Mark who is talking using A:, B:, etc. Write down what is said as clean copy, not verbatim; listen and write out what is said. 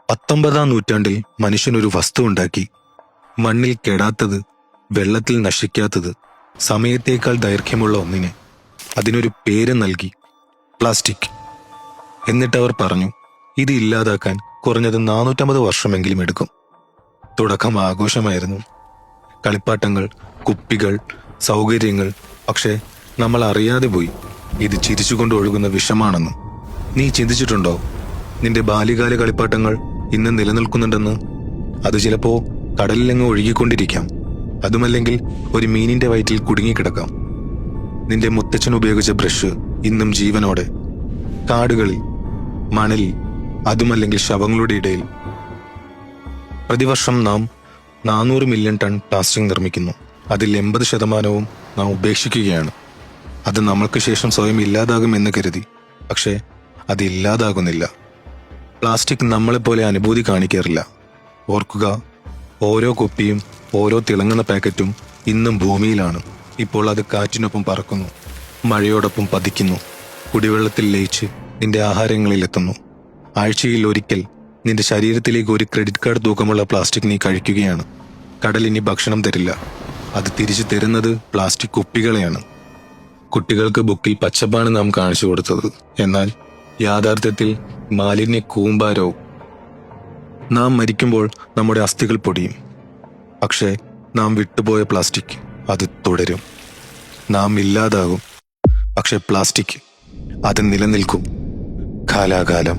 A: 19-ാം നൂറ്റാണ്ടിൽ മനുഷ്യനൊരു വസ്തു ഉണ്ടാക്കി. മണ്ണിൽ കെടാത്തത്, വെള്ളത്തിൽ നശിക്കാത്തത്, സമയത്തേക്കാൾ ദൈർഘ്യമുള്ള ഒന്നിനെ. അതിനൊരു പേര് നൽകി, പ്ലാസ്റ്റിക്. എന്നിട്ടവർ പറഞ്ഞു, ഇത് ഇല്ലാതാക്കാൻ കുറഞ്ഞത് 450 വർഷമെങ്കിലും എടുക്കും. തുടക്കം ആഘോഷമായിരുന്നു. കളിപ്പാട്ടങ്ങൾ, കുപ്പികൾ, സൗകര്യങ്ങൾ. പക്ഷേ നമ്മൾ അറിയാതെ പോയി ഇത് ചിരിച്ചുകൊണ്ട് ഒഴുകുന്ന വിഷമാണെന്ന്. നീ ചിന്തിച്ചിട്ടുണ്ടോ നിന്റെ ബാല്യകാല കളിപ്പാട്ടങ്ങൾ ഇന്ന് നിലനിൽക്കുന്നുണ്ടെന്ന്? അത് ചിലപ്പോ കടലിലങ്ങ് ഒഴുകിക്കൊണ്ടിരിക്കാം. അതുമല്ലെങ്കിൽ ഒരു മീനിന്റെ വയറ്റിൽ കുടുങ്ങിക്കിടക്കാം. നിന്റെ മുത്തച്ഛൻ ഉപയോഗിച്ച ബ്രഷ് ഇന്നും ജീവനോടെ കാടുകളിൽ, മണലിൽ, അതുമല്ലെങ്കിൽ ശവങ്ങളുടെ ഇടയിൽ. പ്രതിവർഷം നാം 400 മില്യൺ ടൺ പ്ലാസ്റ്റിക് നിർമ്മിക്കുന്നു. അതിൽ 80% നാം ഉപേക്ഷിക്കുകയാണ്. അത് നമ്മൾക്ക് ശേഷം സ്വയം ഇല്ലാതാകുമെന്ന് കരുതി. പക്ഷേ അത് ഇല്ലാതാകുന്നില്ല. പ്ലാസ്റ്റിക് നമ്മളെപ്പോലെ അനുഭൂതി കാണിക്കാറില്ല. ഓർക്കുക, ഓരോ കുപ്പിയും ഓരോ തിളങ്ങുന്ന പാക്കറ്റും ഇന്നും ഭൂമിയിലാണ്. ഇപ്പോൾ അത് കാറ്റിനൊപ്പം പറക്കുന്നു, മഴയോടൊപ്പം പതിക്കുന്നു, കുടിവെള്ളത്തിൽ ലയിച്ച് നിന്റെ ആഹാരങ്ങളിൽ എത്തുന്നു. ആഴ്ചയിൽ ഒരിക്കൽ നിന്റെ ശരീരത്തിലേക്ക് ഒരു ക്രെഡിറ്റ് കാർഡ് തൂക്കമുള്ള പ്ലാസ്റ്റിക് നീ കഴിക്കുകയാണ്. കടൽ ഇനി ഭക്ഷണം തരില്ല. അത് തിരിച്ചു തരുന്നത് പ്ലാസ്റ്റിക് കുപ്പികളെയാണ്. കുട്ടികൾക്ക് ബുക്കിൽ പച്ചപ്പാണ് നാം കാണിച്ചു കൊടുത്തത്. എന്നാൽ യാഥാർത്ഥ്യത്തിൽ മാലിന്യ കൂമ്പാരവും. നാം മരിക്കുമ്പോൾ നമ്മുടെ അസ്ഥികൾ പൊടിയും. പക്ഷേ നാം വിട്ടുപോയ പ്ലാസ്റ്റിക് അത് തുടരും. നാം ഇല്ലാതാകും. പക്ഷെ പ്ലാസ്റ്റിക് അത് നിലനിൽക്കും കാലാകാലം.